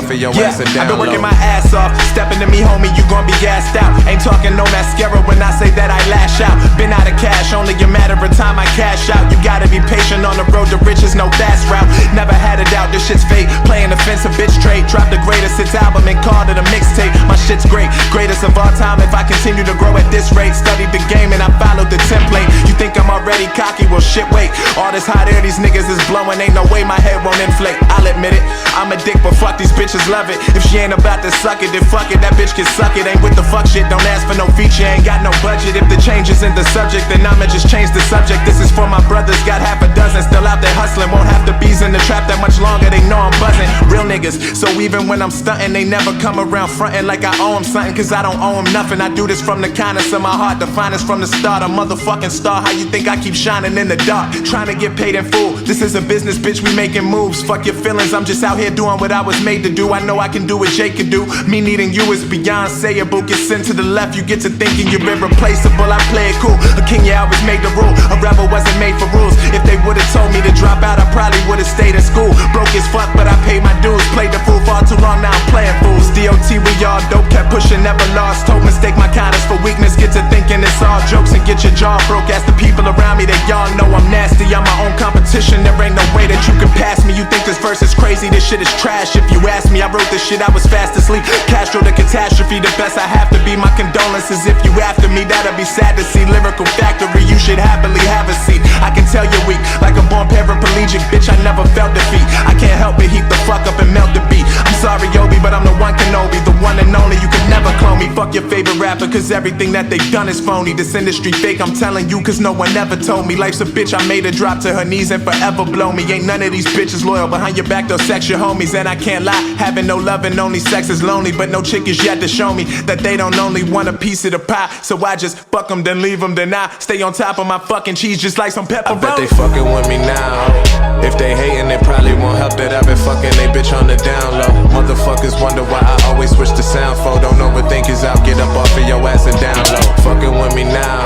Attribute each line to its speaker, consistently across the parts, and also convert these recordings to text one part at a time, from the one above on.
Speaker 1: off of your ass and down
Speaker 2: I've been working
Speaker 1: low.
Speaker 2: my ass off. Stepping to me, homie, you gon' be gassed out. Ain't talking no mascara when I say that I lash out. Been out of cash, only a matter of time I cash out. You gotta be patient on the road to riches, no fast route. Never had a doubt, this shit's fake. Playing offensive bitch trade. Dropped the greatest hits album and called it a mixtape. My shit's great, greatest of all time. If I continue to grow at this rate, studied the game and I followed the template. You think I'm already cocky? Well shit, wait. All this hot air these niggas is blowing, ain't no way my head won't inflate. I'll admit it, I'm a dick, but fuck these bitches love it. If she ain't about to suck it, then fuck it, that bitch can suck it. Ain't with the fuck shit, don't ask for no feature, ain't got no budget. If the change isn't the subject, then I'ma just change the subject. This is for my brothers, got half a dozen, still out there hustling. Won't have to bees in the trap that much longer, they know I'm buzzing. Real niggas, so even when I'm stunting, they never come around fronting like I owe them something, cause I don't owe them nothing. I do this from the kindness of my heart, the finest from the start. A motherfucking star, how you think I keep shining in the dark? Trying to get paid in full, this is a business, bitch, we making moves. Fuck your feelings, I'm just out here doing what I was made to do. I know I can do what Jay can do. Me needing you is Beyonce-able. Get sent to the left, you get to thinking you're irreplaceable. I play it cool, a king, yeah, I was made to rule. A rebel wasn't made for rules. If they would've told me to drop out, I probably would've stayed in school. Broke as fuck, but I paid my dues. Played the fool far too long, now I'm playing fools. DOT, we all dope, kept pushing, never lost hope. Mistake my kindness for weakness, get to thinking it's all jokes and get your jaw broke. Ask the people around me, they y'all know I'm nasty. I'm my own competition, there ain't no way that you can pass me. You think this verse is crazy, this shit is trash. If you ask me, I wrote this shit, I was fast asleep. Castro the catastrophe, the best I have to be. My condolences if you after me, that'll be sad to see. Lyrical factory, you should happily have a seat. I can tell you're weak, like a born paraplegic, bitch, I never felt defeat. I can't help but heat the fuck up and melt the beat. I'm sorry, Obi, but I'm the one Kenobi, the one and only, you could never clone me. Fuck your favorite rapper, cause everything that they've done is phony. This industry fake, I'm telling you, cause no one ever told me. Life's a bitch, I made her drop to her knees and forever blow me. Ain't none of these bitches loyal, behind your back they'll sex your homies. And I can't lie, having no love and only sex is lonely. But no chick is yet to show me that they don't only want a piece of the pie. So I just fuck them, then leave them, then I stay on top of my fucking cheese just like some pepperoni.
Speaker 1: I bet they fucking with me now. If they hating, they probably won't help that I've been fucking they bitch on the down low. Motherfuckers wonder why I always switch the sound for. Don't overthink cause I'll get up off of your ass and down low. Fucking with me now.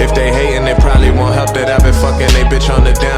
Speaker 1: If they hating, they probably won't help that I've been fucking they bitch on the down